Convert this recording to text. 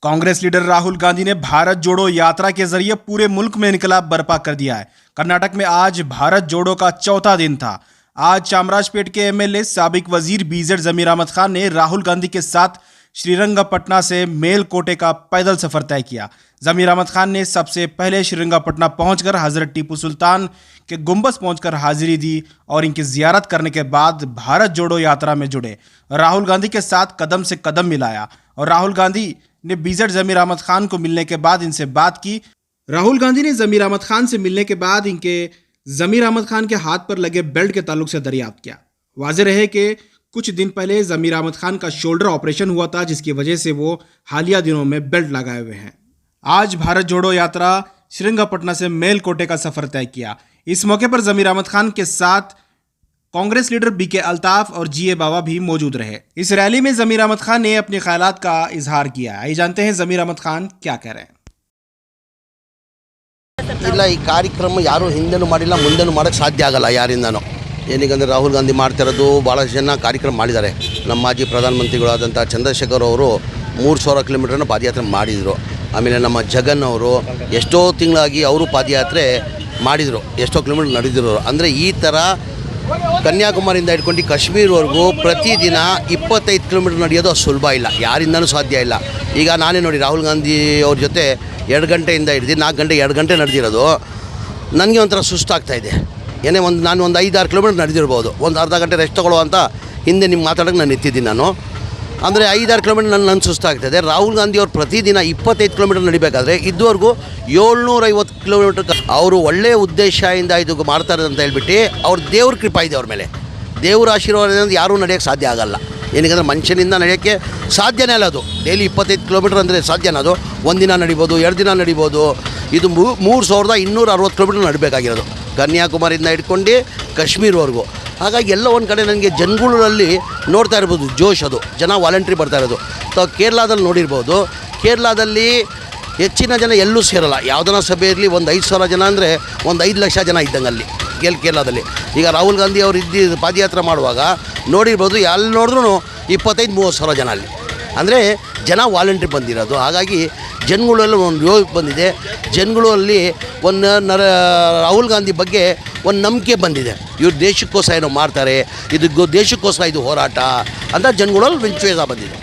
Congress leader Rahul Gandhi ने भारत जोड़ो यात्रा के जरिए पूरे मुल्क में इनकलाब बर्पा कर दिया है। कर्नाटक में आज भारत जोड़ो का चौथा दिन था। आज चामराजपेट के एमएलए साबिक वजीर बीजेड जमीर अहमद खान ने राहुल गांधी के साथ श्रीरंगपटना से मेलकोटे का पैदल सफर तय किया। जमीर अहमद खान ने सबसे पहले श्रीरंगपटना पहुंचकर हजरत टीपू सुल्तान के गुंबद पहुंचकर हाजिरी दी और इनकी जियारत करने के बाद भारत जोड़ो यात्रा में जुड़े। राहुल गांधी के साथ कदम से कदम मिलाया और राहुल गांधी ने बीजेड जमीर अहमद खान को मिलने के बाद इनसे बात की। राहुल गांधी ने जमीर अहमद खान से मिलने के बाद इनके जमीर अहमद खान के हाथ पर लगे बेल्ट के ताल्लुक से दरियाफ्त किया। वाज़ेह रहे कि कुछ दिन पहले जमीर अहमद खान का शोल्डर ऑपरेशन हुआ था, जिसकी वजह से वो हालिया दिनों में बेल्ट लगाए हुए हैं। आज भारत जोड़ो यात्रा श्रीरंगपटना से मेलकोटे का सफर तय किया। इस मौके पर जमीर अहमद खान के साथ कांग्रेस लीडर बीके अल्ताफ और जीए बाबा भी मौजूद रहे। इस रैली में जमीर अहमद खान ने अपने ख्यालात का इजहार किया। आइए जानते हैं जमीर अहमद खान क्या कह रहे हैं। ಇಲ್ಲ ಈ ಕಾರ್ಯಕ್ರಮ ಯಾರು ಹಿಂದೆನೂ ಮಾಡಿಲ್ಲ ಮುಂದೆನೂ ಮಾಡೋಕ್ಕೆ ಸಾಧ್ಯ ಆಗಲ್ಲ ಯಾರಿಂದನೂ। ಏನಕ್ಕೆ ರಾಹುಲ್ ಗಾಂಧಿ ಮಾಡ್ತಿರೋದು ಭಾಳಷ್ಟು ಜನ ಕಾರ್ಯಕ್ರಮ ಮಾಡಿದ್ದಾರೆ। ನಮ್ಮ ಮಾಜಿ ಪ್ರಧಾನಮಂತ್ರಿಗಳಾದಂಥ ಚಂದ್ರಶೇಖರ್ ಅವರು 3,000 ಕಿಲೋಮೀಟರ್ನ ಪಾದಯಾತ್ರೆ ಮಾಡಿದರು। ಆಮೇಲೆ ನಮ್ಮ ಜಗನ್ ಅವರು ಎಷ್ಟೋ ತಿಂಗಳಾಗಿ ಅವರು ಪಾದಯಾತ್ರೆ ಮಾಡಿದರು, ಎಷ್ಟೋ ಕಿಲೋಮೀಟರ್ ನಡೆದಿರೋರು। ಅಂದರೆ ಈ ಥರ ಕನ್ಯಾಕುಮಾರಿಯಿಂದ ಹಿಡ್ಕೊಂಡು ಕಾಶ್ಮೀರವರೆಗೂ ಪ್ರತಿದಿನ 25 ಕಿಲೋಮೀಟರ್ ನಡೆಯೋದು ಅಷ್ಟು ಸುಲಭ ಇಲ್ಲ, ಯಾರಿಂದನೂ ಸಾಧ್ಯ ಇಲ್ಲ। ಈಗ ನಾನೇ ನೋಡಿ ರಾಹುಲ್ ಗಾಂಧಿ ಅವ್ರ ಜೊತೆ 2 ಗಂಟೆಯಿಂದ ಹಿಡಿದು 4 ಗಂಟೆ 2 ಗಂಟೆ ನಡೆದಿರೋದು ನನಗೆ ಒಂಥರ ಸುಸ್ತಾಗ್ತಾಯಿದೆ। ಏನೇ ನಾನು ಒಂದು 5-6 ಕಿಲೋಮೀಟರ್ ನಡೆದಿರ್ಬೋದು, ಒಂದು ಅರ್ಧ ಗಂಟೆ ರೆಸ್ಟ್ ತೊಗೊಳ್ಳೋ ಅಂತ ಹಿಂದೆ ನಿಮ್ಗೆ ಮಾತಾಡೋಕ್ಕೆ ನಾನು ನಿಂತಿದ್ದೀನಿ ನಾನು। ಅಂದರೆ 5-6 ಕಿಲೋಮೀಟರ್ ನನ್ನ ಸುಸ್ತಾಗ್ತಾಯಿದೆ। ರಾಹುಲ್ ಗಾಂಧಿ ಅವ್ರು ಪ್ರತಿದಿನ 25 ಕಿಲೋಮೀಟರ್ ನಡಿಬೇಕಾದ್ರೆ ಇದುವರೆಗೂ 750 ಕಿಲೋಮೀಟರ್ ಅವರು ಒಳ್ಳೆಯ ಉದ್ದೇಶದಿಂದ ಇದು ಮಾಡ್ತಾರೆ ಅಂತ ಹೇಳ್ಬಿಟ್ಟು ಅವ್ರ ದೇವ್ರ ಕೃಪಾ ಇದೆ ಅವ್ರ ಮೇಲೆ, ದೇವ್ರ ಆಶೀರ್ವಾದದಿಂದ ಯಾರೂ ನಡೆಯೋಕ್ಕೆ ಸಾಧ್ಯ ಆಗಲ್ಲ। ಏನಕ್ಕೆ ಮನುಷ್ಯನಿಂದ ನಡೆಯೋಕ್ಕೆ ಸಾಧ್ಯನೇ ಅಲ್ಲ ಅದು। ಡೈಲಿ 25 ಕಿಲೋಮೀಟರ್ ಅಂದರೆ ಸಾಧ್ಯನೇ ಅದು, ಒಂದಿನ ನಡಿಬೋದು, 2 ದಿನ ನಡಿಬೋದು। ಇದು 3,260 ಕಿಲೋಮೀಟರ್ ನಡಬೇಕಾಗಿರೋದು ಕನ್ಯಾಕುಮಾರಿಯಿಂದ ಹಿಡ್ಕೊಂಡು ಕಾಶ್ಮೀರವರೆಗೂ। ಹಾಗಾಗಿ ಎಲ್ಲ ಒಂದು ಕಡೆ ನನಗೆ ಜನಗಳಲ್ಲಿ ನೋಡ್ತಾ ಇರ್ಬೋದು ಜೋಶ್, ಅದು ಜನ ವಾಲಂಟ್ರಿ ಬರ್ತಾ ಇರೋದು। ತಾವು ಕೇರಳದಲ್ಲಿ ನೋಡಿರ್ಬೋದು, ಕೇರಳದಲ್ಲಿ ಹೆಚ್ಚಿನ ಜನ ಎಲ್ಲೂ ಸೇರಲ್ಲ, ಯಾವುದನ್ನ ಸಭೆ ಇರಲಿ ಒಂದು 5,000 ಜನ ಅಂದರೆ ಒಂದು 5 ಲಕ್ಷ ಜನ ಇದ್ದಂಗೆ ಅಲ್ಲಿ ಕೇರಳದಲ್ಲಿ। ಈಗ ರಾಹುಲ್ ಗಾಂಧಿ ಅವರು ಪಾದಯಾತ್ರೆ ಮಾಡುವಾಗ ನೋಡಿರ್ಬೋದು, ಎಲ್ಲಿ ನೋಡಿದ್ರೂ 25-30 ಸಾವಿರ ಜನ ಅಲ್ಲಿ, ಅಂದರೆ ಜನ ವಾಲಂಟ್ರಿ ಬಂದಿರೋದು। ಹಾಗಾಗಿ ಜನಗಳೆಲ್ಲ ಒಂದು ಯೋಗ ಬಂದಿದೆ, ಜನಗಳಲ್ಲಿ ಒಂದು ರಾಹುಲ್ ಗಾಂಧಿ ಬಗ್ಗೆ ಒಂದು ನಂಬಿಕೆ ಬಂದಿದೆ, ಇವ್ರು ದೇಶಕ್ಕೋಸ್ಕರ ಏನೋ ಮಾಡ್ತಾರೆ, ಇದು ದೇಶಕ್ಕೋಸ್ಕರ ಇದು ಹೋರಾಟ ಅಂತ ಜನಗಳಲ್ಲಿ ವಿಶ್ವಾಸ ಬಂದಿದೆ।